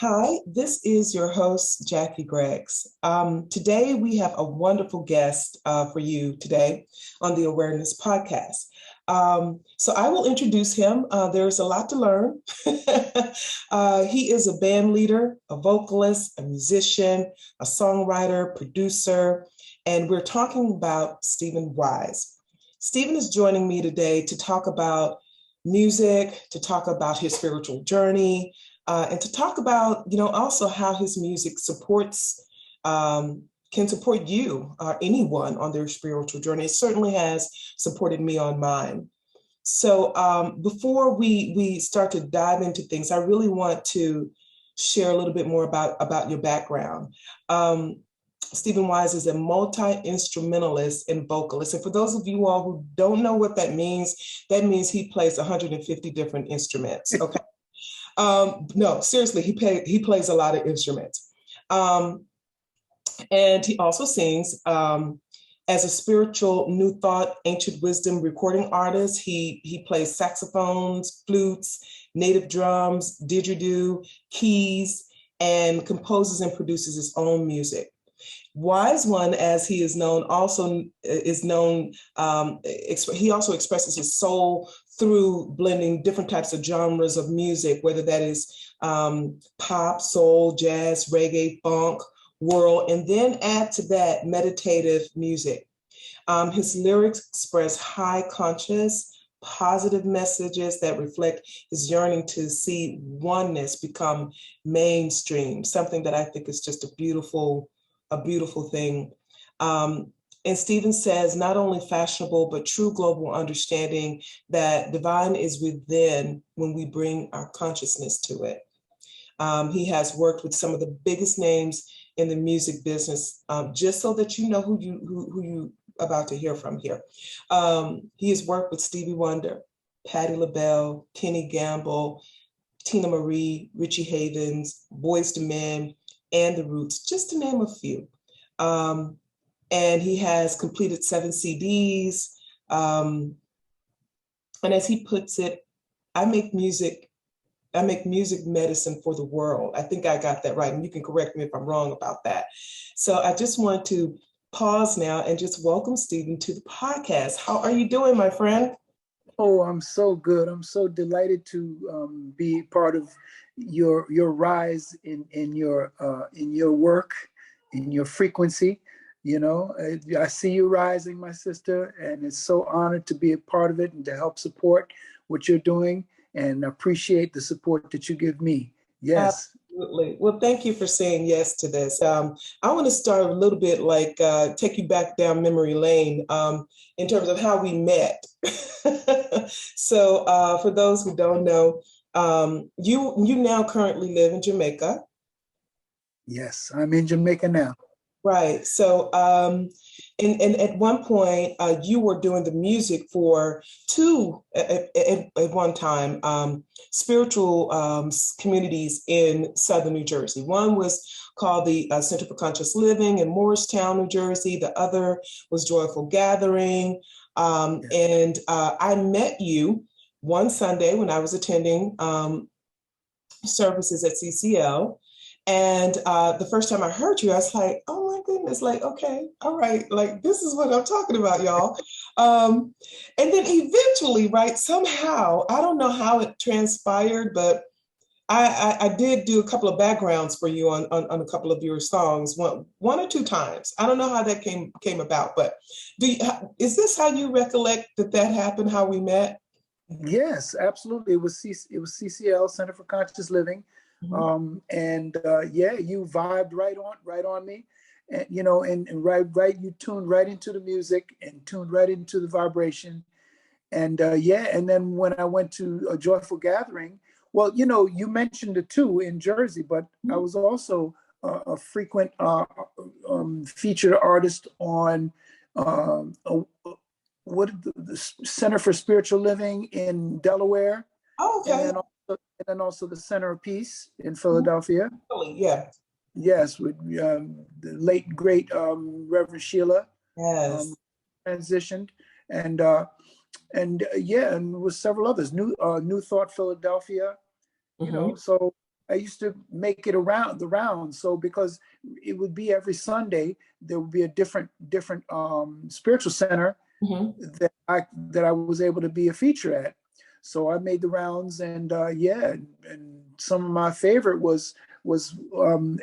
Hi, this is your host, Jackie Greggs. Today, we have a wonderful guest for you today on the Awareness Podcast. So I will introduce him. There's a lot to learn. He is a band leader, a vocalist, a musician, a songwriter, producer, and we're talking about Stephen Wise. Stephen is joining me today to talk about music, to talk about his spiritual journey, and to talk about, also how his music supports, can support you or anyone on their spiritual journey. It certainly has supported me on mine. So before we start to dive into things, I really want to share a little bit more about your background. Stephen Wise is a multi-instrumentalist and vocalist. And for those of you all who don't know what that means he plays 150 different instruments. Okay. No, seriously, he plays a lot of instruments. And he also sings as a spiritual New Thought, Ancient Wisdom recording artist. He plays saxophones, flutes, native drums, didgeridoo, keys, and composes and produces his own music. Wise One, as he is known, he also expresses his soul through blending different types of genres of music, whether that is pop, soul, jazz, reggae, funk, world, and then add to that meditative music. His lyrics express high conscious, positive messages that reflect his yearning to see oneness become mainstream, something that I think is just a beautiful thing. And Stephen says, not only fashionable, but true global understanding that divine is within when we bring our consciousness to it. He has worked with some of the biggest names in the music business, just so that you know who you about to hear from here. He has worked with Stevie Wonder, Patti LaBelle, Kenny Gamble, Tina Marie, Richie Havens, Boyz II Men, and The Roots, just to name a few. And he has completed 7 CDs. And as he puts it, I make music medicine for the world. I think I got that right. And you can correct me if I'm wrong about that. So I just want to pause now and just welcome Stephen to the podcast. How are you doing, my friend? Oh, I'm so good. I'm so delighted to be part of your rise in your work, in your frequency. I see you rising, my sister, and it's so honored to be a part of it and to help support what you're doing and appreciate the support that you give me. Yes. Absolutely. Well, thank you for saying yes to this. I want to start a little bit take you back down memory lane in terms of how we met. So for those who don't know, you now currently live in Jamaica. Yes, I'm in Jamaica now. Right. So, and at one point, you were doing the music for two at one time spiritual communities in southern New Jersey. One was called the Center for Conscious Living in Morristown, New Jersey. The other was Joyful Gathering. And I met you one Sunday when I was attending services at CCL. And the first time I heard you, I was like, oh my goodness, okay, all right, this is what I'm talking about, y'all. And then eventually, right, somehow, I don't know how it transpired, but I did do a couple of backgrounds for you on a couple of your songs, one or two times. I don't know how that came about, but is this how you recollect that happened, how we met? Yes, absolutely. It was CCL, Center for Conscious Living. Mm-hmm. You vibed right on me, and and right you tuned right into the music and tuned right into the vibration, and and then when I went to a Joyful Gathering, well, you mentioned the two in Jersey, but I was also a frequent featured artist on the Center for Spiritual Living in Delaware. Oh, okay. And then also the Center of Peace in Philadelphia. Yeah. Yes, with the late great Reverend Sheila. Yes. Transitioned, and with several others. New Thought Philadelphia. Mm-hmm. So I used to make it around the round. So because it would be every Sunday, there would be a different spiritual center that I was able to be a feature at. So I made the rounds, and and some of my favorite was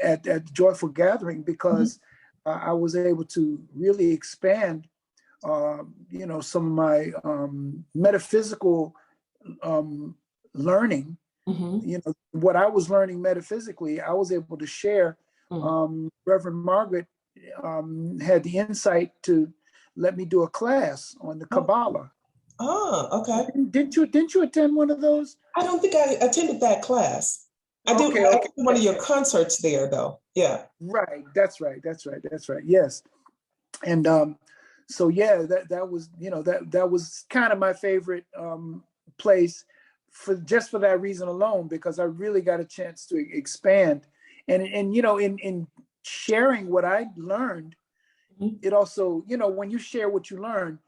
at Joyful Gathering, because I was able to really expand, some of my metaphysical learning. What I was learning metaphysically, I was able to share. Reverend Margaret had the insight to let me do a class on the Kabbalah. Oh, okay. Didn't you attend one of those? I don't think I attended that class. I did one of your concerts there, though. Yeah. Right. That's right. Yes. And so yeah, that was that was kind of my favorite place for that reason alone, because I really got a chance to expand, and in sharing what I learned, it also, when you share what you learn,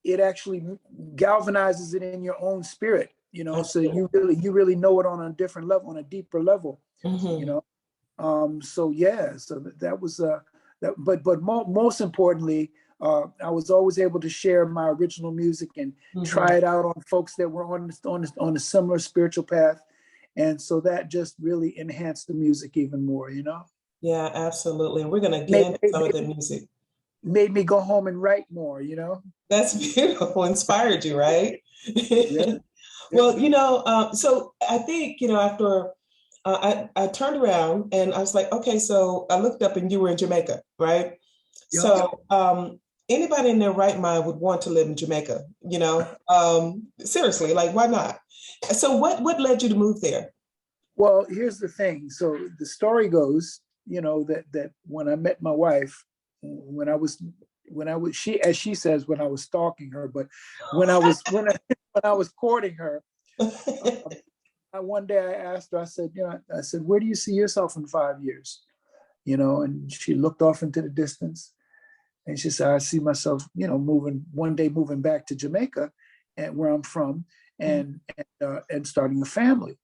it actually galvanizes it in your own spirit, so you really know it on a different level, on a deeper level, so yeah, so that was that, but most importantly, I was always able to share my original music and try it out on folks that were on a similar spiritual path, and so that just really enhanced the music even more, Yeah, absolutely. And we're going to get into some of the music. Made me go home and write more, That's beautiful. Inspired you, right? Yeah. Well, so I think, after I turned around and I was like, okay, so I looked up and you were in Jamaica, right? Yeah. So anybody in their right mind would want to live in Jamaica, seriously, like, why not? So what led you to move there? Well, here's the thing. So the story goes, that when I met my wife, when I was she, as she says, when I was stalking her, but when I was courting her, one day I asked her, I said, where do you see yourself in 5 years? And she looked off into the distance, and she said, I see myself, moving back to Jamaica, and where I'm from, and starting a family.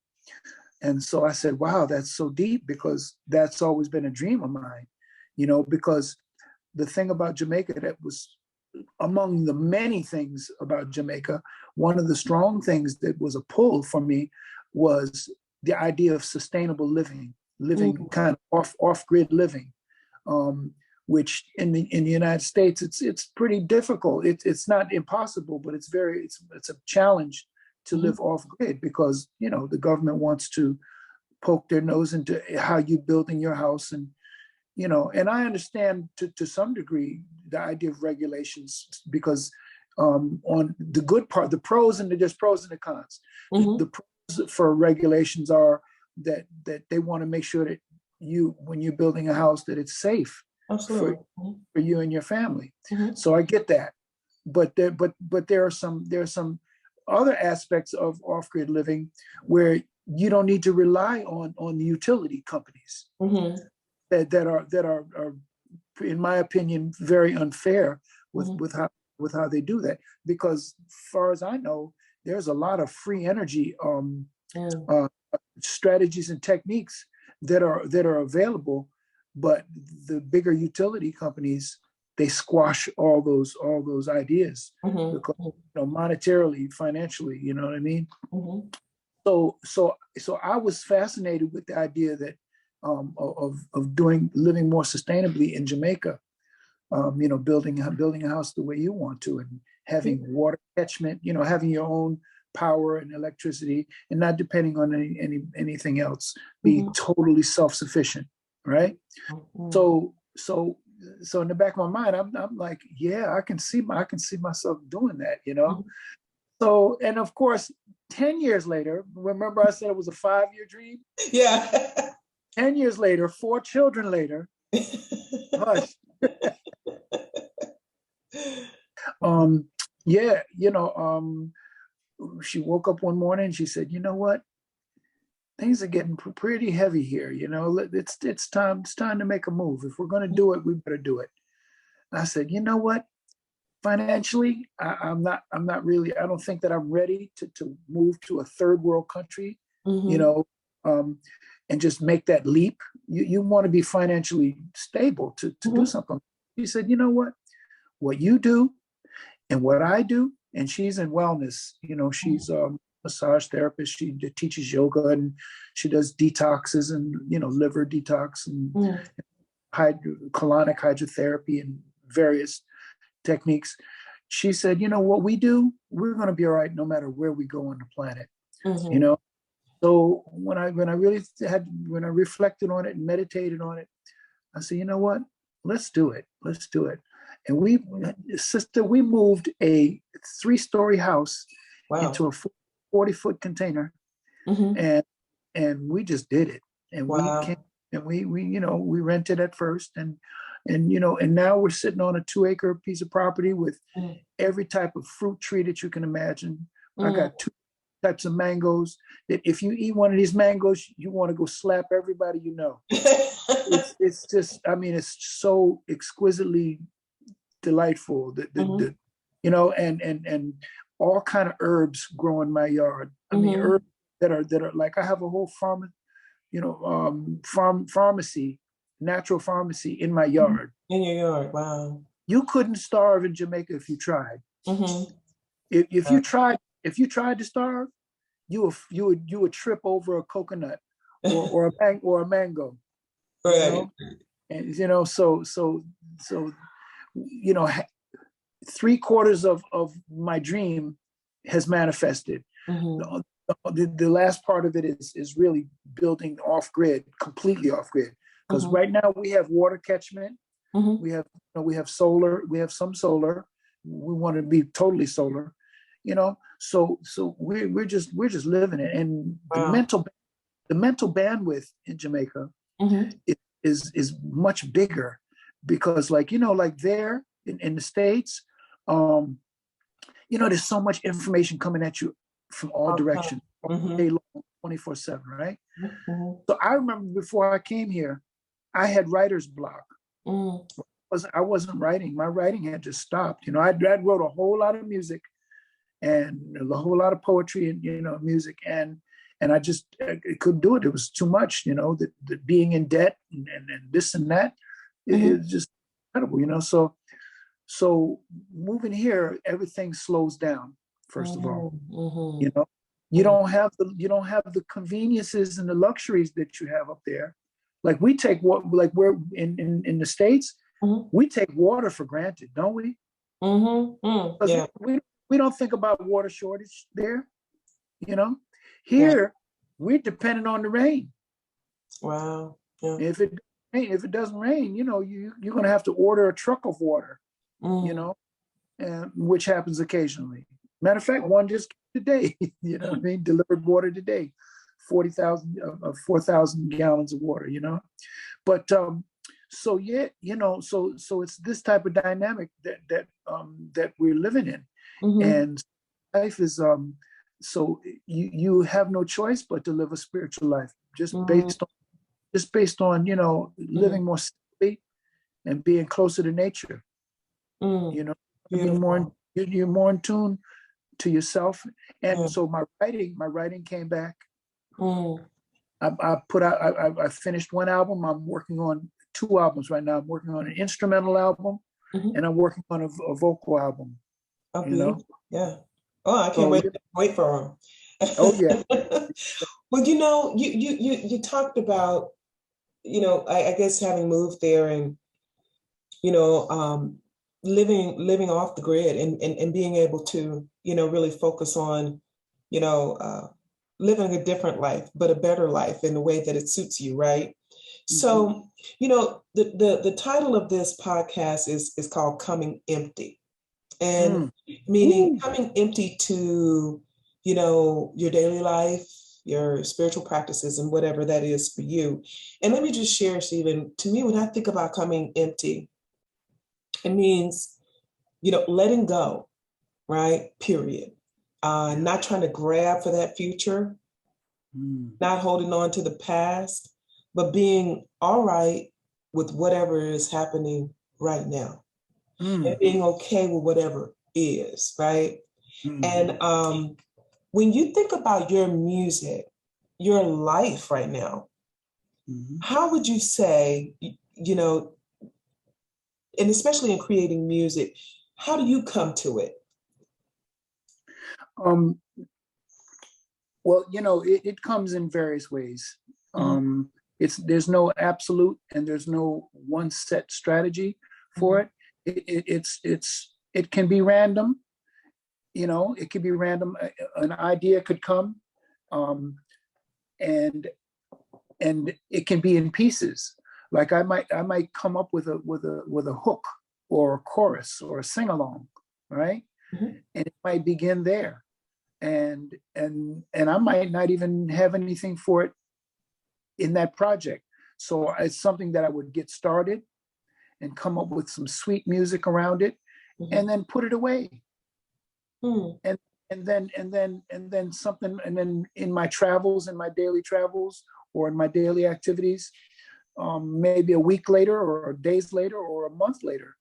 And so I said, wow, that's so deep, because that's always been a dream of mine, because the thing about Jamaica that was among the many things about Jamaica, one of the strong things that was a pull for me was the idea of sustainable living kind of off-grid living, which in the United States, it's pretty difficult. It's not impossible, but it's a challenge to live off-grid, because the government wants to poke their nose into how you building your house, and and I understand to some degree the idea of regulations, because on the good part, the pros and there's pros and the cons. The pros for regulations are that they want to make sure that when you're building a house, that it's safe for you and your family. So I get that, but there are some other aspects of off-grid living where you don't need to rely on the utility companies that are, in my opinion, very unfair with how they do that. Because, as far as I know, there's a lot of free energy strategies and techniques that are available, but the bigger utility companies, they squash all those ideas because, monetarily, financially, you know what I mean? So I was fascinated with the idea that of living more sustainably in Jamaica, building a house the way you want to, and having water catchment, having your own power and electricity, and not depending on anything else, be totally self-sufficient, right? So in the back of my mind, I'm like, yeah, I can see myself doing that, So, and of course, 10 years later, remember I said it was a 5-year dream? Yeah. 10 years later, 4 children later, hush. She woke up one morning and she said, you know what? Things are getting pretty heavy here. It's time to make a move. If we're going to do it, we better do it. And I said, you know what? Financially, I'm not really, I don't think that I'm ready to move to a third world country, and just make that leap. You want to be financially stable to do something. She said, you know what you do and what I do, and she's in wellness. She's a massage therapist. She teaches yoga, and she does detoxes and, liver detox and colonic hydrotherapy and various techniques. She said, what we do, we're going to be all right no matter where we go on the planet. So when I reflected on it and meditated on it, I said, you know what? Let's do it. And we moved a 3-story house into a 40-foot container, and we just did it. And we rented at first, and now we're sitting on a 2-acre piece of property with every type of fruit tree that you can imagine. I got 2 types of mangoes that if you eat one of these mangoes, you want to go slap everybody you know. It's just, it's so exquisitely delightful. And all kind of herbs grow in my yard. Herbs that are like, I have a whole pharmacy, natural pharmacy in my yard. In your yard, wow. You couldn't starve in Jamaica if you tried. If you tried to starve, you would trip over a coconut or a mango. Right. And so 3/4 of my dream has manifested. The last part of it is really building completely off grid. Because right now we have water catchment, we have solar, we have some solar. We want to be totally solar, So we're just living it, and the mental bandwidth in Jamaica is much bigger, because like there in the States, there's so much information coming at you from all directions all day long, 24/7, right? So I remember before I came here, I had writer's block. I wasn't writing. My writing had just stopped. I wrote a whole lot of music and a whole lot of poetry and music, and I just couldn't do it. It was too much. The being in debt and this and that. It was just incredible. So moving here, everything slows down. First of all, you don't have the conveniences and the luxuries that you have up there. Like we're in the States, we take water for granted, don't we? Yeah. We don't think about water shortage there. Here we're dependent on the rain. Wow. Yeah. If it doesn't rain, you're gonna have to order a truck of water. Which happens occasionally. Matter of fact, one just today, delivered water today, 4,000 gallons of water, But so it's this type of dynamic that we're living in, and life is so you have no choice but to live a spiritual life, just based on living more simply and being closer to nature. You're more in tune to yourself, and so my writing came back. I finished one album. I'm working on 2 albums right now. I'm working on an instrumental album, and I'm working on a vocal album. Yeah. Oh, I can't wait for them. Oh yeah. Well, you talked about, I guess having moved there and, living off the grid and being able to, really focus on, living a different life, but a better life in the way that it suits you, right? So, the title of this podcast is called Coming Empty. And meaning coming empty to, your daily life, your spiritual practices, and whatever that is for you. And let me just share, Stephen, to me, when I think about coming empty, it means, letting go, right? Period. Not trying to grab for that future, not holding on to the past, but being all right with whatever is happening right now. And being okay with whatever is, right? And when you think about your music, your life right now, Mhm. How would you say, you know, and especially in creating music, how do you come to it? Um, well, it comes in various ways. Mhm, There's no absolute and there's no one set strategy for mhm, it. It can be random. It could be random. An idea could come, um, and it can be in pieces. Like I might come up with a hook or a chorus or a sing along, right? mhm, And it might begin there, and I might not even have anything for it in that project. So it's something that I would get started and come up with some sweet music around it, and mhm, then put it away, mhm, and and then something, and then in my travels, in my daily travels, or in my daily activities, maybe a week later or days later or a month later,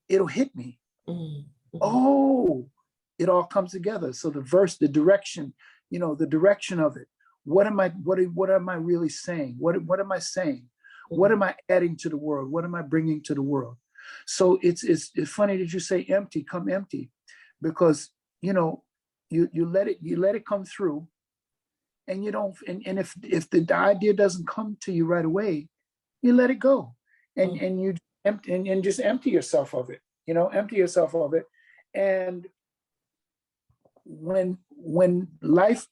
it'll hit me. mhm, mhm, Oh, it all comes together. So the verse, the direction, the direction of it. What am I really saying? What am I saying? What mhm, am I adding to the world? What am I bringing to the world? So it's funny that you say empty, come empty, because you know you let it come through, and you don't, and if the idea doesn't come to you right away, you let it go, and mhm, and you empty, and just empty yourself of it, empty yourself of it. And when life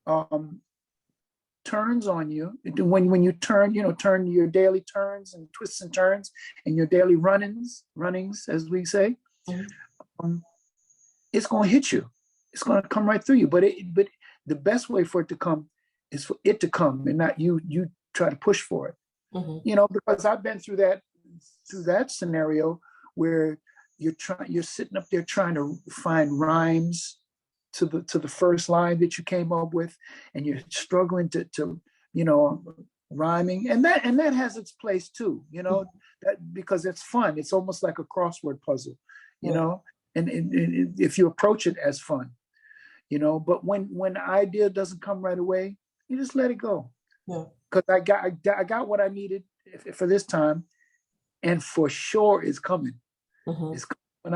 um turns on you, when you turn your daily turns and twists and turns, and your daily runnings, as we say, mhm. um, it's going to hit you. It's going to come right through you. But the best way for it to come is for it to come, and not you try to push for it. Mhm. Because I've been through that scenario where you're sitting up there trying to find rhymes to the first line that you came up with, and you're struggling to you know rhyming, and that has its place too, that because it's fun. It's almost like a crossword puzzle, you Yeah, know and if you approach it as fun, but when the idea doesn't come right away, you just let it go, yeah. because I got what I needed for this time, and for sure it's coming. Mhm, It's when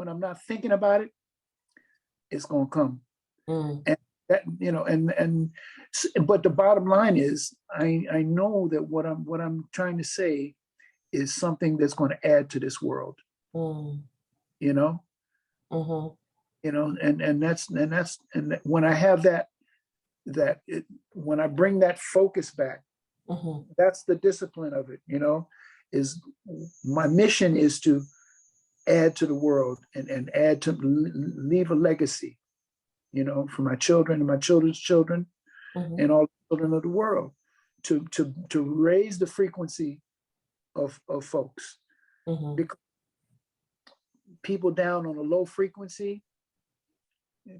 I'm not thinking about it, it's gonna come. mm, And that, but the bottom line is, I know that what I'm trying to say is something that's going to add to this world. mm, You know, mhm, and when I have when I bring that focus back, mhm, that's the discipline of it. Is my mission is to add to the world, and add to leave a legacy, for my children and my children's children, mhm, and all the children of the world, to raise the frequency of folks, mhm, because people down on a low frequency,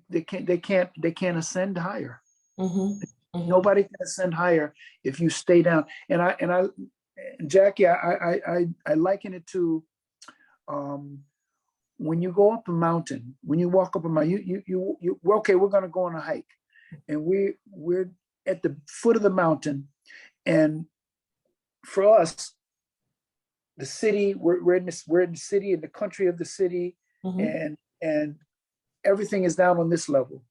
they can't ascend higher. mhm, mhm, Nobody can ascend higher if you stay down. And I Jackie, I liken it to, um when you go up a mountain, when you walk up a mountain, okay, we're going to go on a hike, and we're at the foot of the mountain, and for us, the city, we're in the city, in the country of the city, mhm, and everything is down on this level.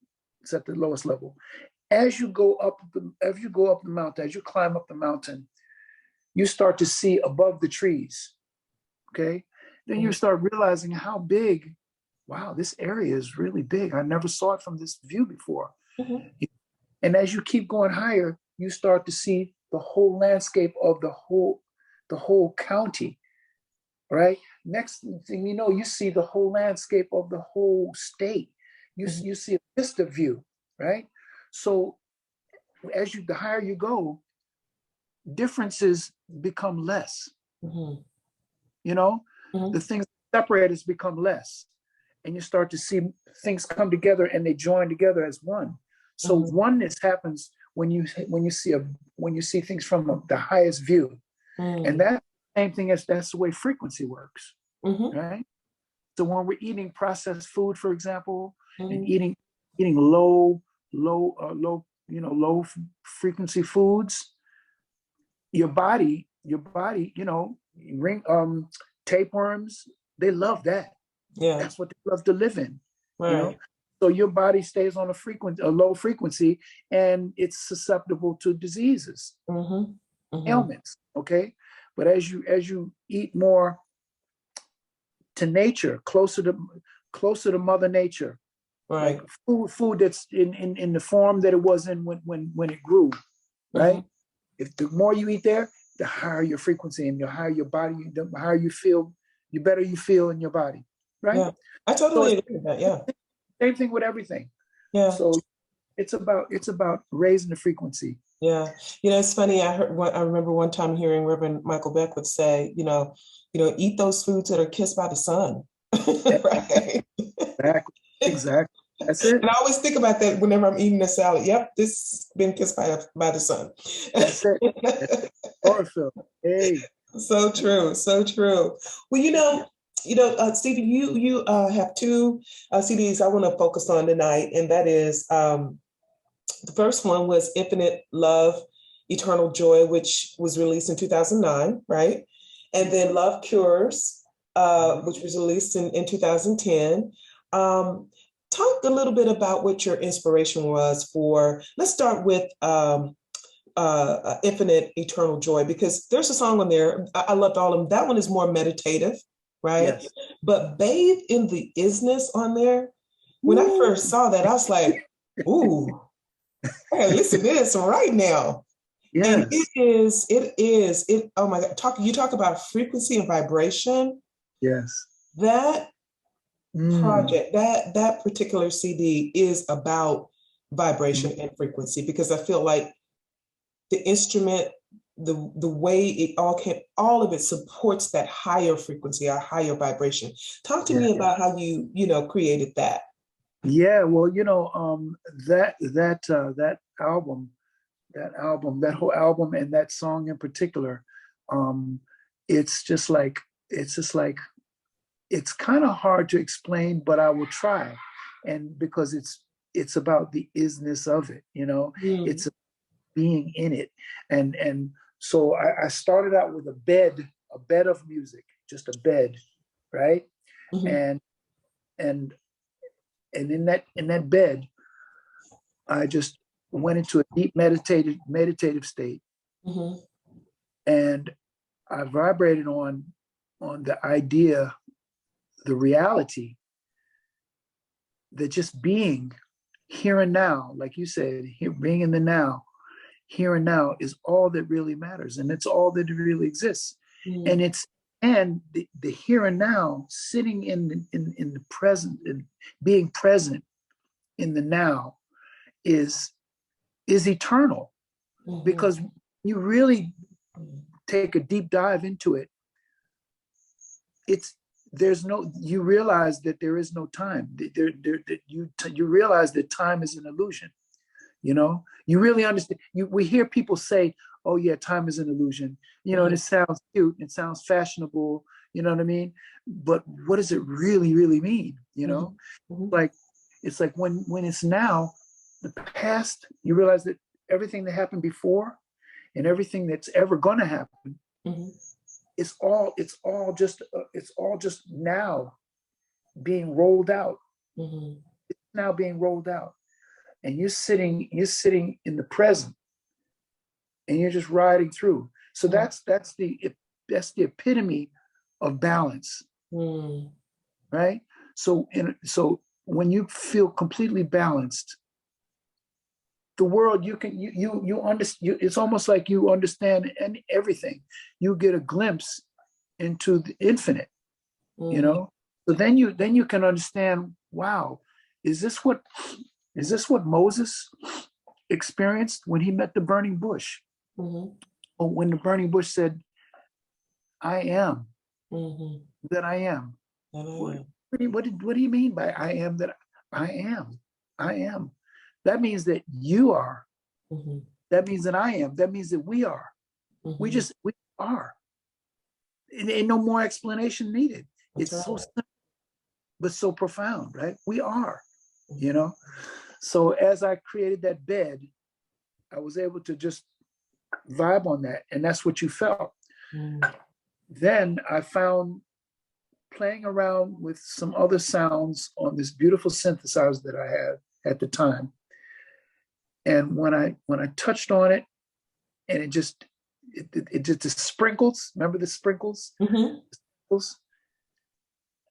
It's at the lowest level. As you go up the mountain, as you climb up the mountain, you start to see above the trees. Okay, then you mhm, start realizing how big. Wow, this area is really big. I never saw it from this view before. mhm, And as you keep going higher, you start to see the whole landscape of the whole county, right? Next thing you know, you see the whole landscape of the whole state. You, mhm, you see a vista view, right? So the higher you go, differences become less. mhm, You know, the mhm, things that separate us become less, and you start to see things come together, and they join together as one. So mhm, oneness happens when you see things from the highest view, and mm, that same thing as that's the way frequency works, mhm, right? So when we're eating processed food, for example, and mhm, eating low low frequency foods, your body, ring tapeworms, they love that. Yeah. That's what they love to live in. Right. So your body stays on a low frequency, and it's susceptible to diseases, ailments. Okay, but as you eat more to nature, closer to Mother Nature, Right. like food that's in the form that it was in when it grew, right? If the more you eat there, the higher your frequency, and the higher your body, the higher you feel, the better you feel in your body, right? Yeah, I So totally agree with that. Yeah. same thing with everything. Yeah. So it's about raising the frequency. Yeah. It's funny. I remember one time hearing Reverend Michael Beck would say, eat those foods that are kissed by the sun. Right. Exactly. That's it. And I always think about that whenever I'm eating a salad. Yep, this has been kissed by the sun. That's it. Chlorophyll. Hey. So true. So true. Well, Stevie, you have two CDs I want to focus on tonight, and that is the first one was Infinite Love, Eternal Joy, which was released in 2009, right? And then Love Cures, which was released in 2010. Talk a little bit about what your inspiration was for, let's start with Infinite Eternal Joy, because there's a song on there. I loved all of them. That one is more meditative, right? Yes. But Bathe in the Isness on there, when I first saw that, I was like, ooh, hey, listen to this right now. Yes. And it, oh my God, you talk about frequency and vibration. Yes. That project, that particular CD is about vibration and frequency, because I feel like the instrument, the way it all of it supports that higher frequency or higher vibration. Talk to me about how you created that. Yeah, well, that album, that whole album, and that song in particular, it's kind of hard to explain, but I will try. And because it's about the isness of it, it's being in it. And so I started out with a bed of music, just a bed, right? And in that bed, I just went into a deep meditative state. And I vibrated on the idea, the reality that just being here and now, like you said, being in the now, here and now is all that really matters, and it's all that really exists. And the here and now, sitting in the present and being present in the now is eternal, because you really take a deep dive into it. You realize that there is no time. You realize that time is an illusion. You really understand. We hear people say, "Oh yeah, time is an illusion." And it sounds cute, it sounds fashionable. You know what I mean? But what does it really, really mean? Like it's like when it's now, the past. You realize that everything that happened before, and everything that's ever going to happen, it's all just now being rolled out. It's now being rolled out. And you're sitting in the present, and you're just riding through. So that's the epitome of balance, right? So when you feel completely balanced, the world, you understand. It's almost like you understand everything. You get a glimpse into the infinite, So then you can understand. Wow, is this what Moses experienced when he met the burning bush? Or when the burning bush said, "I am that I am." What do you mean by "I am that I am"? I am. That means that you are. That means that I am. That means that we are. We are. And ain't no more explanation needed. It's so simple, but so profound, right? We are. So as I created that bed, I was able to just vibe on that, and that's what you felt. Then I found playing around with some other sounds on this beautiful synthesizer that I had at the time. And when I touched on it, and it just the sprinkles, remember the sprinkles? Mm-hmm. Sprinkles?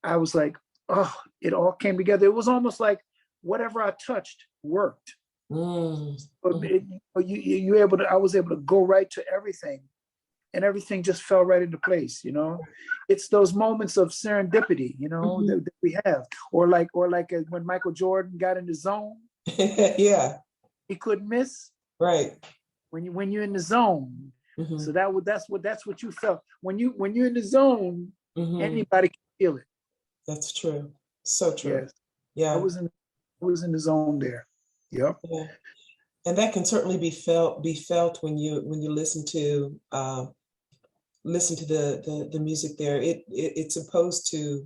I was like, oh, it all came together. It was almost like whatever I touched worked. But you able to, I was able to go right to everything, and everything just fell right into place. It's those moments of serendipity, that we have, or like when Michael Jordan got in the zone. Yeah, he couldn't miss. Right. When you're in the zone. So that's what you felt when you're in the zone. Anybody can feel it. That's true. So true. Yes. Yeah. I was in the zone there. Yep. Yeah. And that can certainly be felt when you listen to the music there. It's supposed to,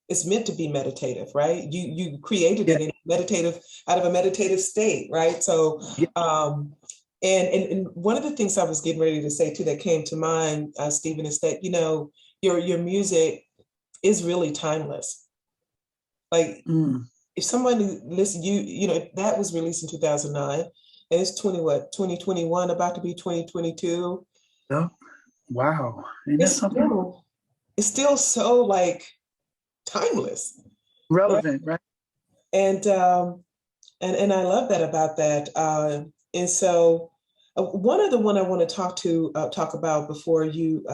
it's meant to be meditative, right? You created it in meditative, out of a meditative state, right? So and one of the things I was getting ready to say too that came to mind, Stephen, is that your music is really timeless. Like if someone listen, that was released in 2009, and it's 2021, about to be 2022. Yeah. Wow. Ain't that something? It's still so like timeless, relevant, right? And I love that about that. And so one other one I want to talk about before you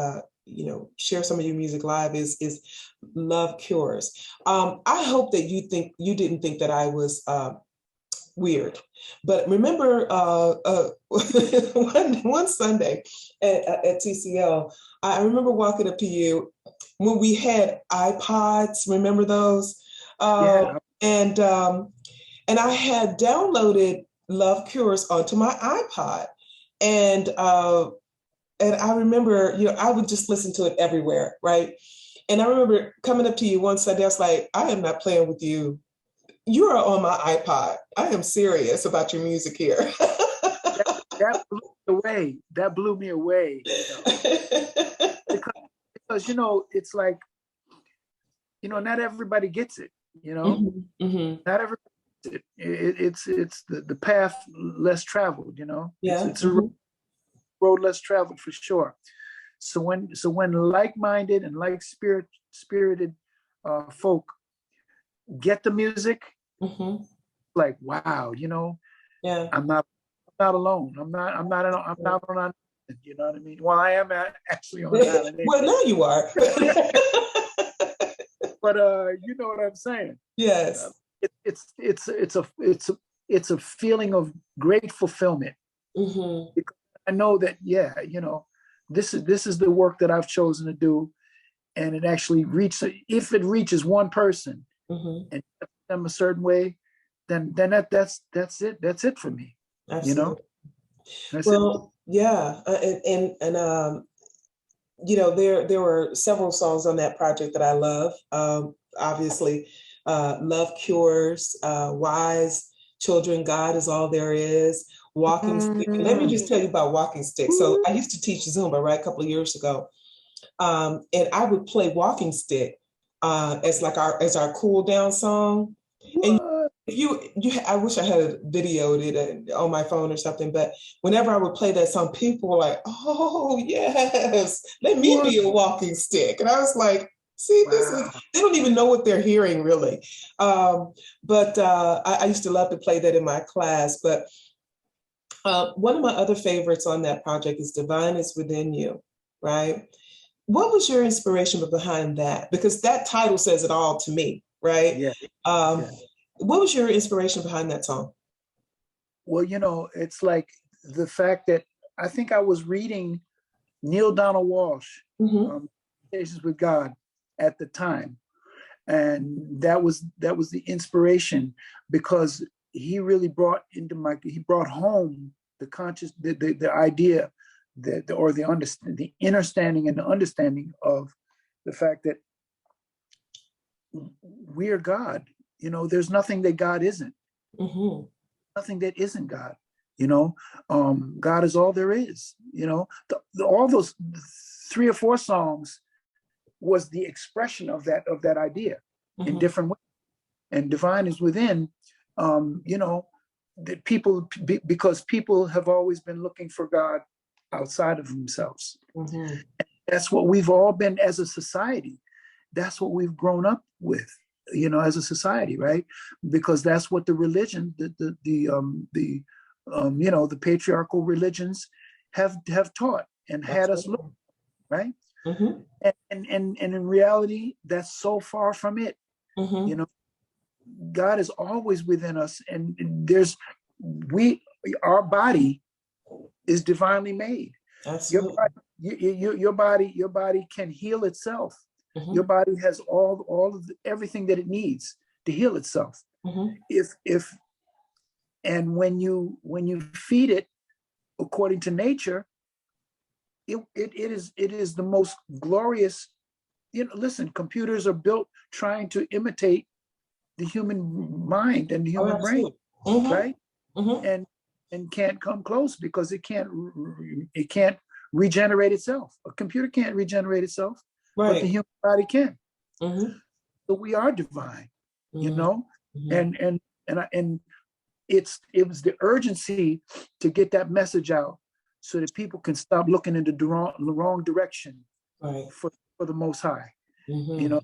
share some of your music live is Love Cures. I hope that you didn't think that I was weird, but remember one Sunday at TCL, I remember walking up to you when we had iPods. Remember those? And I had downloaded Love Cures onto my iPod, and I remember, I would just listen to it everywhere, right? And I remember coming up to you one Sunday, I was like, I am not playing with you. You are on my iPod. I am serious about your music here. that blew me away. Because it's like, not everybody gets it. Not everybody gets it. It's the path less traveled. Yeah. It's a road less traveled for sure. So when like-minded and spirited folk get the music, like, wow, yeah, I'm not alone. I'm not on island, you know what I mean? Well, I am actually on island. Well, now you are. But you know what I'm saying? Yes. It's a feeling of great fulfillment. Because I know that, this is the work that I've chosen to do, and it actually if it reaches one person and them a certain way, then that's it. That's it for me. Absolutely. That's well, it. Yeah, and there were several songs on that project that I love. Obviously, Love Cures, Wise Children, God is All There Is, Walking Stick. And let me just tell you about Walking Stick. So I used to teach Zumba, right, a couple of years ago. And I would play Walking Stick as our cool down song. And I wish I had videoed it on my phone or something, but whenever I would play that song, people were like, oh yes, let me be a walking stick. And I was like, see, they don't even know what they're hearing really. But I used to love to play that in my class. But one of my other favorites on that project is Divine is Within You, right? What was your inspiration behind that? Because that title says it all to me, right? Yeah. What was your inspiration behind that song? Well, it's like the fact that I think I was reading Neil Donald Walsh, Conversations with God, at the time, and that was the inspiration, because he really brought home the idea that the understanding and the understanding of the fact that we are God. There's nothing that God isn't. Nothing that isn't God. You know, God is all there is. You know, all those 3 or 4 songs was the expression of that idea in different ways. And divine is within. You know, that people, because people have always been looking for God outside of themselves. That's what we've all been as a society. That's what we've grown up with, you know, as a society, right? Because that's what the religion, you know, the patriarchal religions have taught and had us look, right? And in reality, that's so far from it. You know, God is always within us, and our body is divinely made. Absolutely. Your body can heal itself. Your body has all of everything that it needs to heal itself. And when you feed it according to nature, it is the most glorious. You know, listen, computers are built trying to imitate the human mind and the human brain, right? And can't come close because it can't regenerate itself. A computer can't regenerate itself, but the human body can. So we are divine, you know, and it was the urgency to get that message out so that people can stop looking into the wrong direction for the Most High, you know,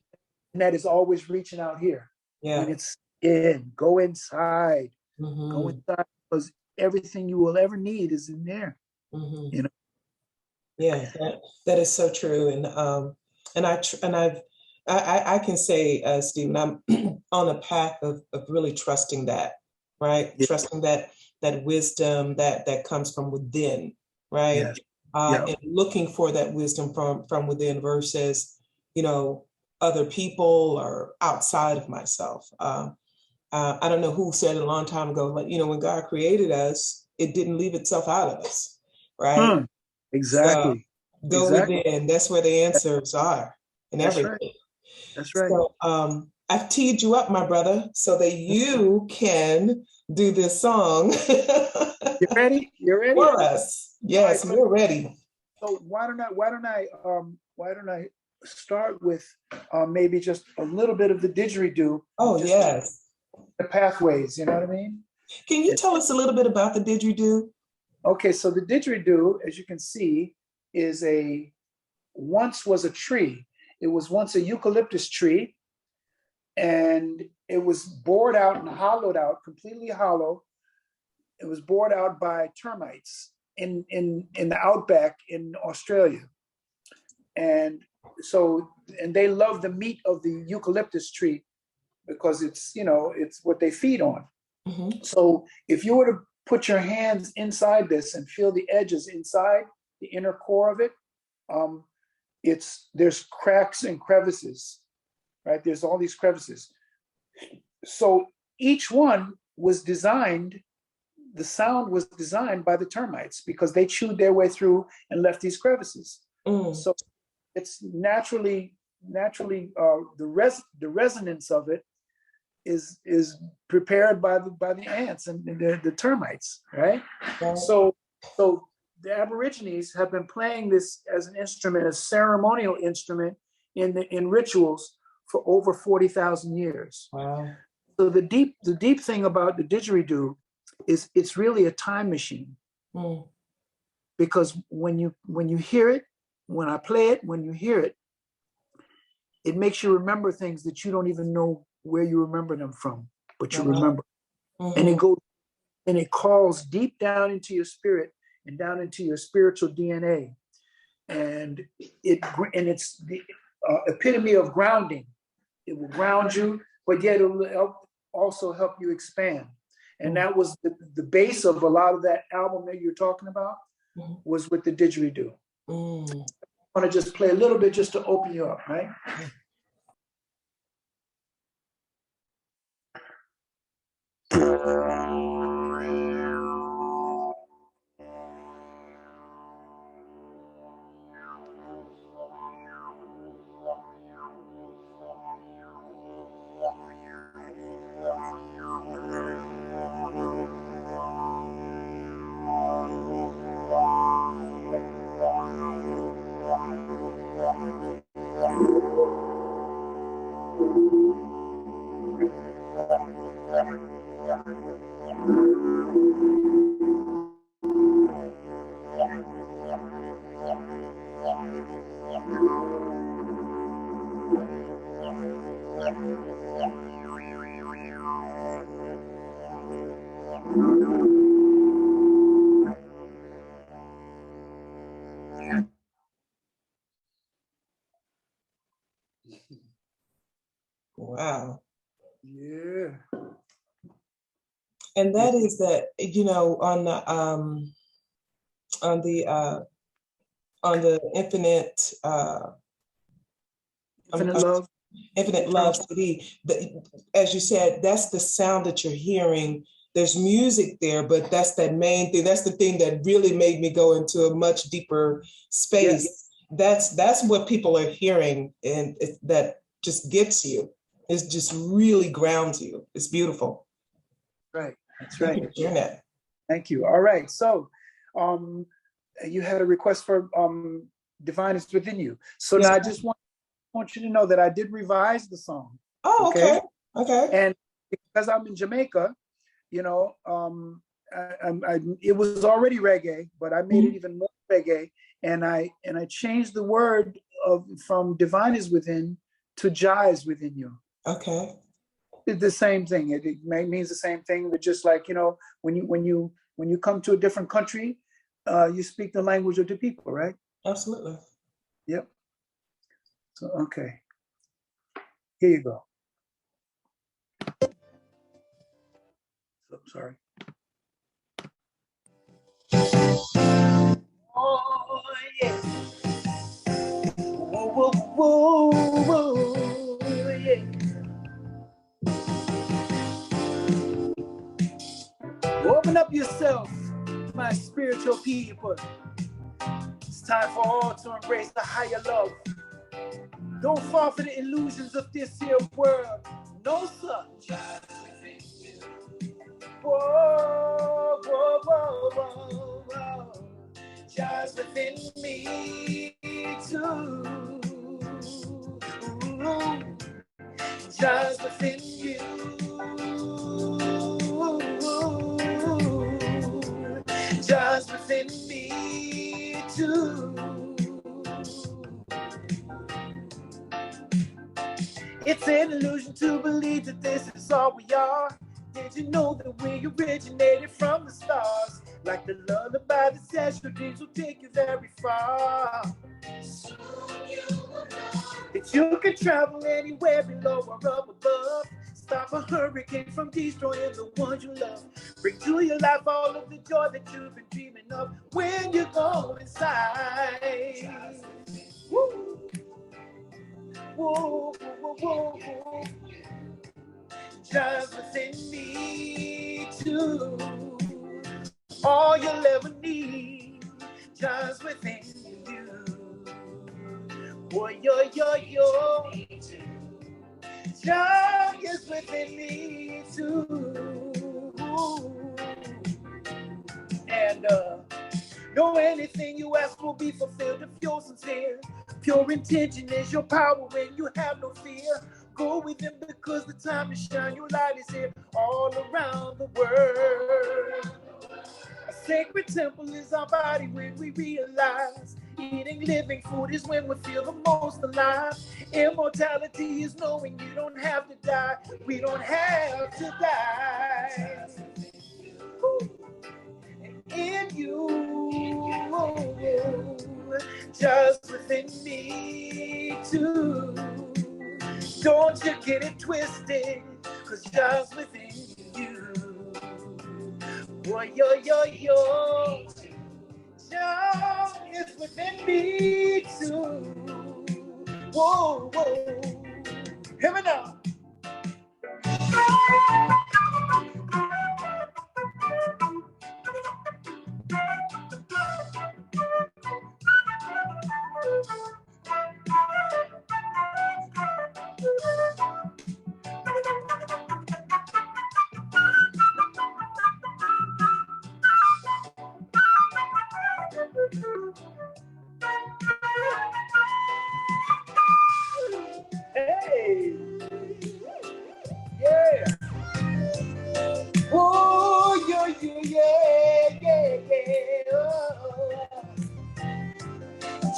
and that is always reaching out here. When it's go inside, go inside, because everything you will ever need is in there, you know. Yeah, that is so true, and I can say, Stephen, I'm on a path of really trusting that, right? Trusting that wisdom that comes from within, right? And looking for that wisdom from within versus, you know, other people or outside of myself. I don't know who said it a long time ago, but you know, when God created us, it didn't leave itself out of us, right? Exactly. So go within. That's where the answers are and everything. Right. That's right. So I've teed you up, my brother, so that you can do this song. You ready? You're ready? For us. Yes, right, we're ready. So why don't I start with maybe just a little bit of the didgeridoo? Oh, yes. The pathways, you know what I mean? Can you tell us a little bit about the didgeridoo? Okay, so the didgeridoo, as you can see, once was a tree. It was once a eucalyptus tree, and it was bored out and hollowed out, completely hollow. It was bored out by termites in the outback in Australia. And they love the meat of the eucalyptus tree because it's, you know, it's what they feed on. So if you were to put your hands inside this and feel the edges inside the inner core of it, there's cracks and crevices, right? There's all these crevices. So each one was designed, the sound was designed by the termites because they chewed their way through and left these crevices. So it's naturally the resonance of it is prepared by the ants and the termites, right? So the Aborigines have been playing this as an instrument, a ceremonial instrument in rituals for over 40,000 years. Wow. So the deep thing about the didgeridoo is it's really a time machine. Because when you hear it, when I play it, when you hear it, it makes you remember things that you don't even know where you remember them from, but you remember. And it calls deep down into your spirit and down into your spiritual DNA. And it's the epitome of grounding. It will ground you, but yet it will also help you expand. And that was the base of a lot of that album that you're talking about was with the didgeridoo. I want to just play a little bit just to open you up, right? Wow. Yeah. And that is that, you know, on the Infinite Infinite Love. Infinite Love CD, as you said, that's the sound that you're hearing. There's music there, but that's that main thing. That's the thing that really made me go into a much deeper space. Yes. That's what people are hearing, and that just gets you. It just really grounds you. It's beautiful. Right. That's right. Thank you for sharing that. Thank you. All right. So you had a request for Divine is Within You. So yes. Now I just want you to know that I did revise the song. Oh, okay. Okay. And because I'm in Jamaica, you know, it was already reggae, but I made it even more reggae, and I changed the word from Divine is Within to Jah is Within You. Okay. It's the same thing. It means the same thing, but just like, you know, when you come to a different country, you speak the language of the people, right? Absolutely. Yep. So okay, here you go. So, sorry. Oh yeah. Whoa, whoa, whoa, whoa, yeah. Open up yourself, my spiritual people. It's time for all to embrace the higher love. Don't fall for the illusions of this here world. No such. Whoa, whoa, whoa, whoa, whoa. Just within me too. Just within you. Just within me too. It's an illusion to believe that this is all we are. Did you know that we originated from the stars? Like the lullaby that says your dreams will take you very far. Soon you will know that you can travel anywhere below or up above. Stop a hurricane from destroying the ones you love. Bring to your life all of the joy that you've been dreaming of when you go inside. Woo. Whoa, whoa, whoa, whoa. Just within me too. All you'll ever need, just within you. Oh, yo. Just within me too. And know anything you ask will be fulfilled if you're sincere. Pure intention is your power when you have no fear. Go with him because the time to shine your light is here all around the world. A sacred temple is our body when we realize eating living food is when we feel the most alive. Immortality is knowing you don't have to die. We don't have to die. In you, just within me too. Don't you get it twisted, cause just within you. Oh, yo. Just is within me too. Whoa. Hear me now.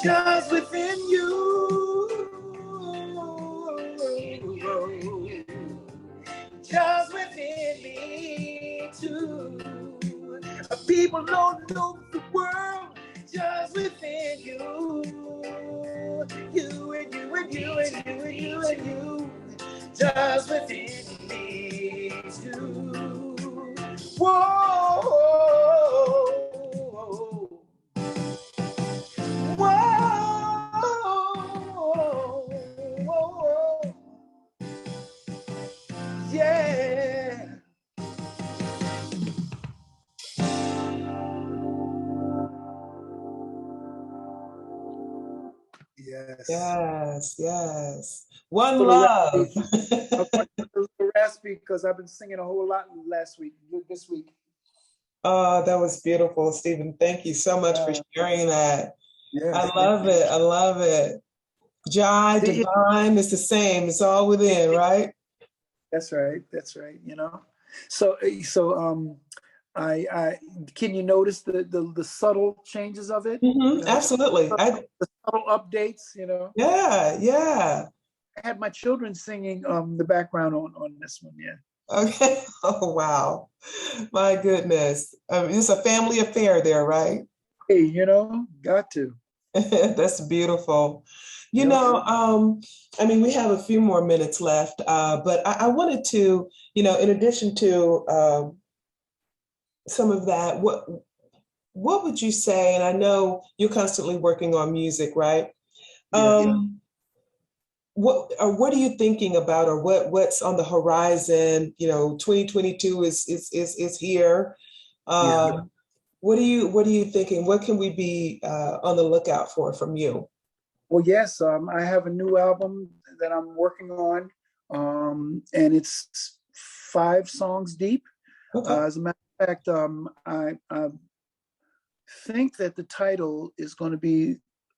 just within you. Just within me too. People don't know the world just within you. You and you and you and you and you and you. Just within me too. Whoa. Whoa. Yeah. Yes. Yes, yes. One A little love. raspy because I've been singing a whole lot this week. Oh, that was beautiful, Stephen. Thank you so much for sharing that. I love it. I love it. Jai, divine, it's the same. It's all within, right? That's right. That's right. You know. So I can you notice the subtle changes of it? Mm-hmm, You know, absolutely. the subtle updates. You know. Yeah, yeah. I had my children singing the background on this one. Yeah. Okay. Oh, wow. My goodness. It's a family affair there, right? Hey, you know, got to. That's beautiful. You Yep. know, I mean, we have a few more minutes left, but I wanted to, you know, in addition to some of that, what would you say? And I know you're constantly working on music, right? Yeah. What are you thinking about, or what's on the horizon? You know, 2022 is here. Yeah. What are you thinking? What can we be on the lookout for from you? Well, yes, I have a new album that I'm working on, and it's 5 songs deep. Okay. As a matter of fact, I think that the title is going to be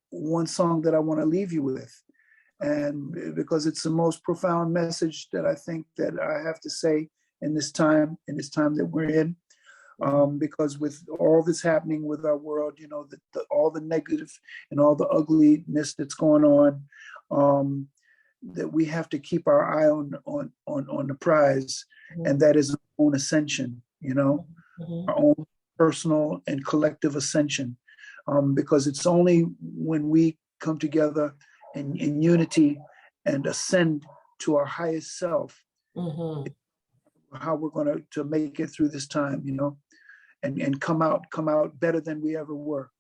one song that I want to leave you with, and because it's the most profound message that I think that I have to say in this time that we're in. Because with all that's happening with our world, you know, all the negative and all the ugliness that's going on, that we have to keep our eye on the prize, and that is our own ascension, you know, our own personal and collective ascension, because it's only when we come together in unity and ascend to our highest self, how we're going to make it through this time, you know, and come out better than we ever were,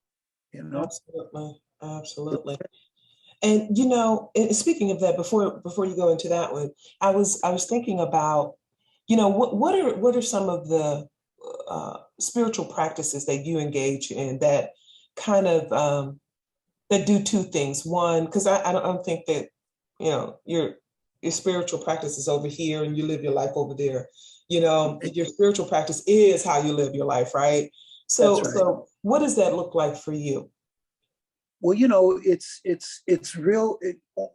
you know. Absolutely, absolutely. And you know, speaking of that, before you go into that one, I was thinking about, you know, what are some of the spiritual practices that you engage in that kind of that do two things. One, because I don't think that, you know, your spiritual practice is over here and you live your life over there. You know, your spiritual practice is how you live your life, right? So, That's right. so what does that look like for you? Well, you know, it's real.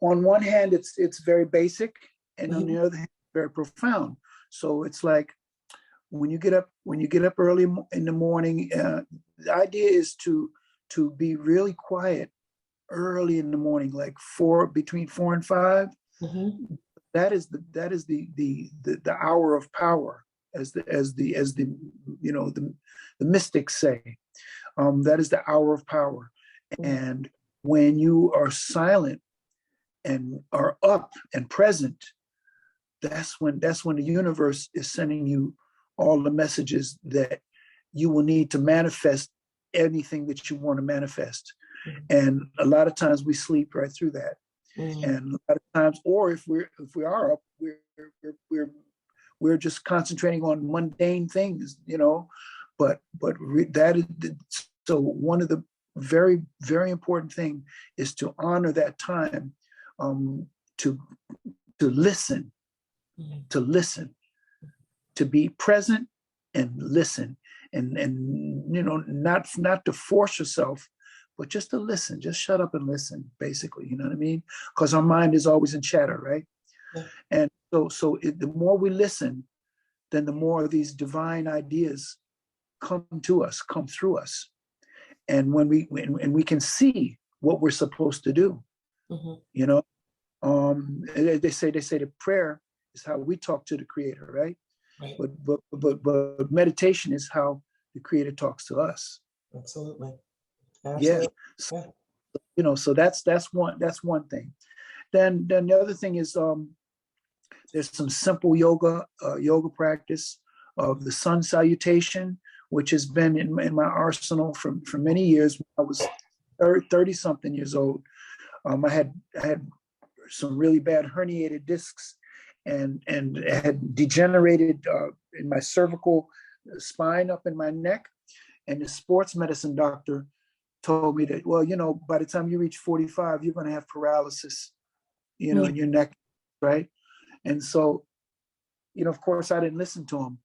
On one hand, it's very basic, and on the other hand, very profound. So it's like when you get up early in the morning, the idea is to be really quiet early in the morning, like between 4 and 5. That is the hour of power, as the you know the mystics say. That is the hour of power. And when you are silent and are up and present, that's when the universe is sending you all the messages that you will need to manifest anything that you want to manifest. And a lot of times we sleep right through that. And a lot of times, or if we are up, we're just concentrating on mundane things, you know. But that is so one of the very, very important thing is to honor that time, to listen, to be present and listen, and you know, not to force yourself, but just to listen, just shut up and listen, basically, you know what I mean? Because our mind is always in chatter, right? And the more we listen, then the more of these divine ideas come through us. And when we can see what we're supposed to do. You know, they say that prayer is how we talk to the Creator, right? Right. But meditation is how the Creator talks to us. Absolutely. Yeah. So, you know, so that's one thing. Then the other thing is there's some simple yoga practice of the sun salutation, which has been in my arsenal for many years. When I was 30 something years old, I had some really bad herniated discs, and had degenerated in my cervical spine up in my neck. And the sports medicine doctor told me that, well, you know, by the time you reach 45, you're going to have paralysis, you know, in your neck, right? And so, you know, of course, I didn't listen to him.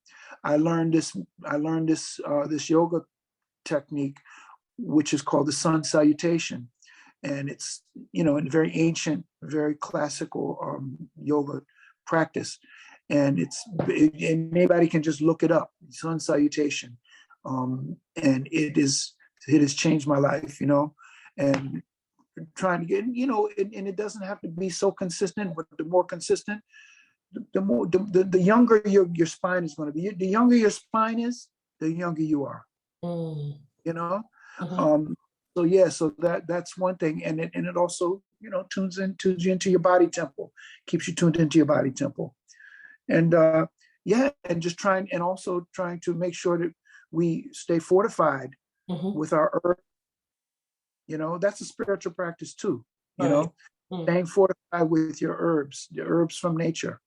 I learned this yoga technique, which is called the sun salutation, and it's, you know, a very ancient, very classical yoga practice, and anybody can just look it up, sun salutation, and it has changed my life, you know, and trying to get, you know, and it doesn't have to be so consistent, but the more consistent, the younger your spine is going to be. The younger your spine is, the younger you are. You know, so yeah, so that's one thing, and it also, you know, tunes you into your body temple, keeps you tuned into your body temple, and and just trying to make sure that we stay fortified with our earth. You know, that's a spiritual practice too. You know, staying fortified with your herbs, the herbs from nature,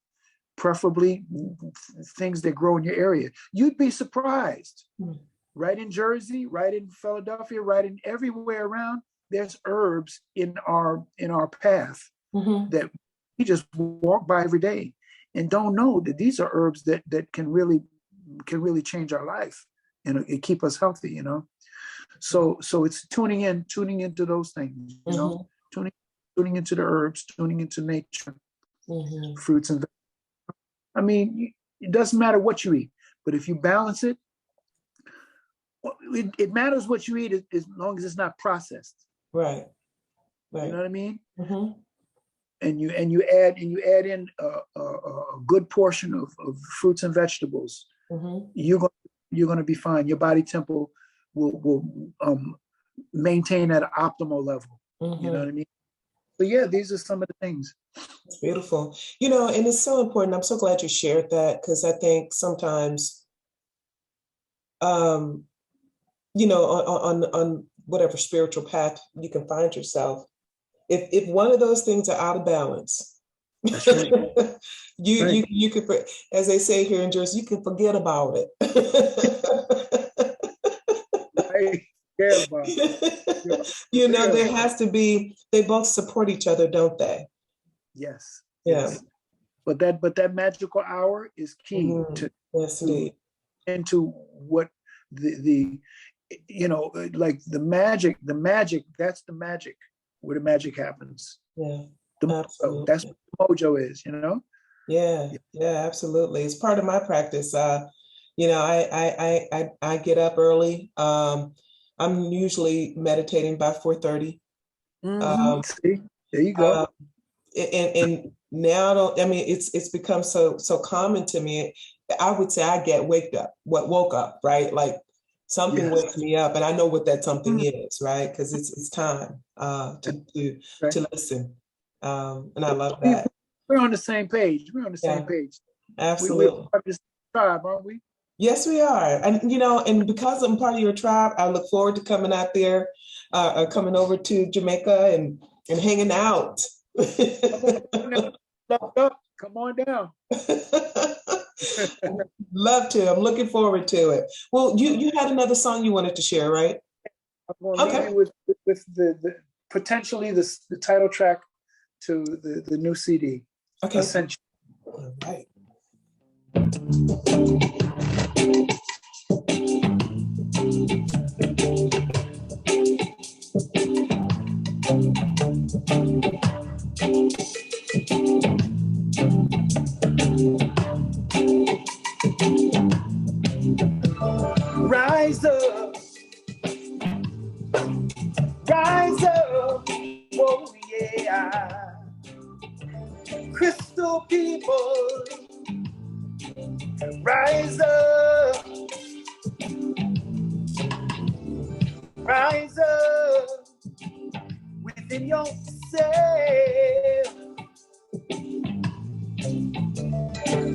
preferably things that grow in your area. You'd be surprised. Right in Jersey, right in Philadelphia, right in everywhere around, there's herbs in our path that we just walk by every day and don't know that these are herbs that can really change our life and keep us healthy, you know. So it's tuning into those things, you know, tuning into the herbs, tuning into nature, fruits and vegetables. I mean, it doesn't matter what you eat, but if you balance it, it matters what you eat as long as it's not processed. Right. You know what I mean? And you add in a good portion of fruits and vegetables. You're going to be fine. Your body temple will maintain at an optimal level. You know what I mean? But yeah, these are some of the things. It's beautiful. You know, and it's so important. I'm so glad you shared that, because I think sometimes, you know, on whatever spiritual path you can find yourself, if one of those things are out of balance, that's right. you could, as they say here in Jersey, you can forget about it. You know, there has to be, they both support each other, don't they? Yes. Yeah. Yes. But that magical hour is key into what the you know, like the magic, that's the magic, where the magic happens. Yeah. Absolutely. That's what the mojo is, you know? Yeah, absolutely. It's part of my practice. You know, I get up early. I'm usually meditating by 4:30. See, there you go. And now, I mean, it's become so common to me. I would say I get woke up, right? Like something wakes me up, and I know what that something is, right? Because it's time to listen, and I love that. We're on the same page. We're on the same page. Absolutely. We're part of this tribe, aren't we? Yes, we are. And, you know, and because I'm part of your tribe, I look forward to coming out there, coming over to Jamaica and hanging out. Come on down. Love to. I'm looking forward to it. Well, you had another song you wanted to share, right? I'm going to leave you with the potentially the title track to the new CD. Okay. Ascension. All right. Rise up, rise up, within yourself.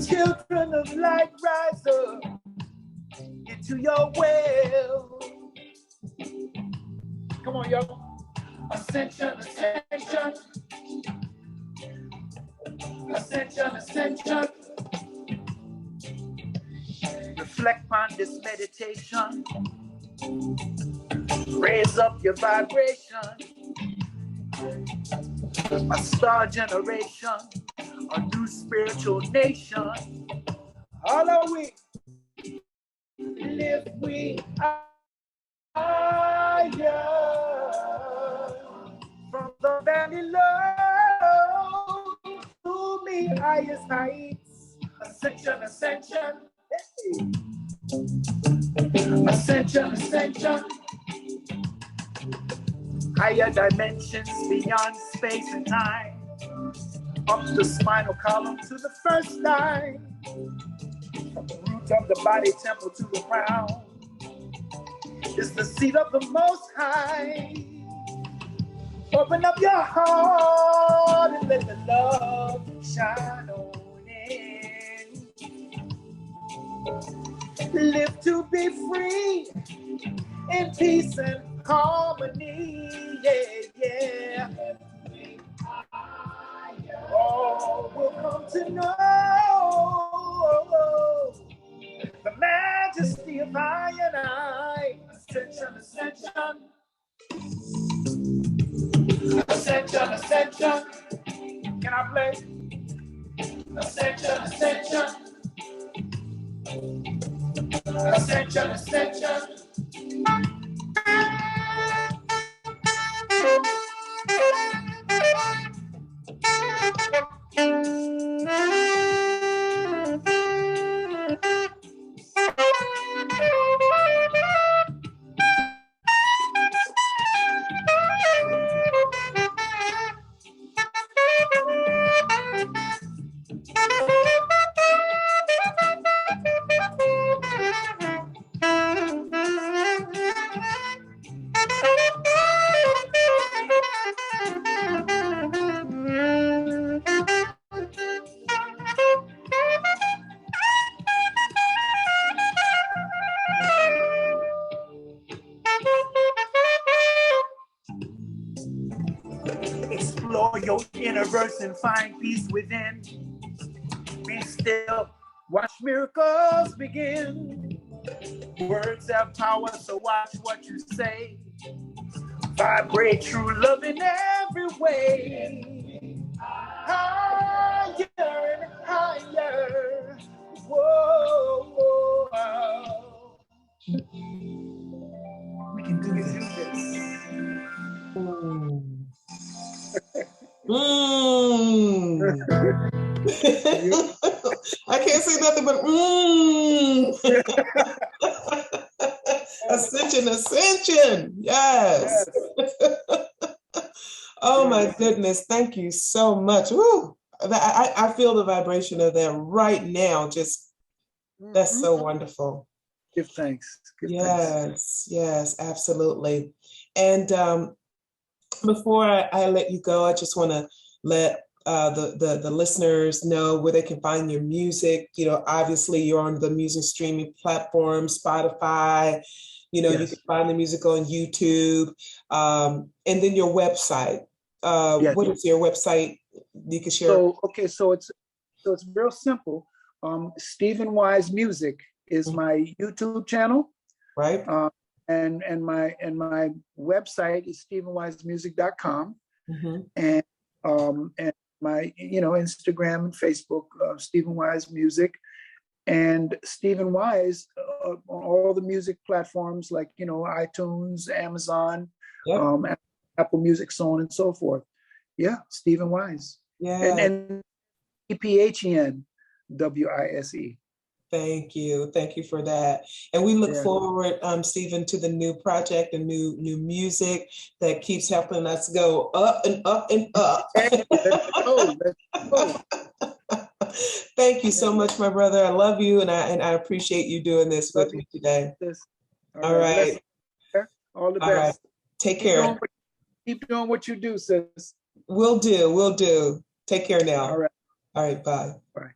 Children of light, rise up into your well. Come on, y'all. Ascension, ascension. Ascension, ascension. Reflect on this meditation. Raise up your vibration. A star generation, a new spiritual nation. All are we live we higher from the valley low to the highest heights. Ascension, ascension. Hey. Ascension, ascension. Higher dimensions beyond space and time. Up the spinal column to the first line. From the root of the body temple to the ground is the seat of the Most High. Open up your heart and let the love shine on in. Live to be free in peace and harmony. Yeah, yeah. All will come to know the majesty of I and I. Ascension, ascension. Ascension, ascension. Can I play? Ascension, ascension. Ascension, ascension. Explore your inner verse and find peace within. Be still, watch miracles begin. Words have power, so watch what you say. Vibrate true love in every way. Higher and higher. Whoa, whoa. We can do this. I can't say nothing but Ascension, ascension. Yes. Oh my goodness. Thank you so much. Woo. I feel the vibration of that right now. Just that's so wonderful. Give thanks. Yes, absolutely. And before I let you go, I just want to let the listeners know where they can find your music. You know, obviously you're on the music streaming platform, Spotify. You know, you can find the music on YouTube, and then your website. What is your website? You can share. So it's real simple. Stephen Wise Music is my YouTube channel, right? And my website is stephenwisemusic.com, and my Instagram and Facebook, Stephen Wise Music, and Stephen Wise on all the music platforms like iTunes, Amazon, Apple Music, so on and so forth. Yeah, Stephen Wise. Yeah, and EPHEN WISE. Thank you for that, and we look forward, Stephen, to the new project and new music that keeps helping us go up and up and up. Let's go. Thank you so much, my brother. I love you, and I appreciate you doing this with me today. All right. All the best. All right. Take care. Keep doing what you do, sis. Will do. Will do. Take care All now. right. All right. Bye. Bye.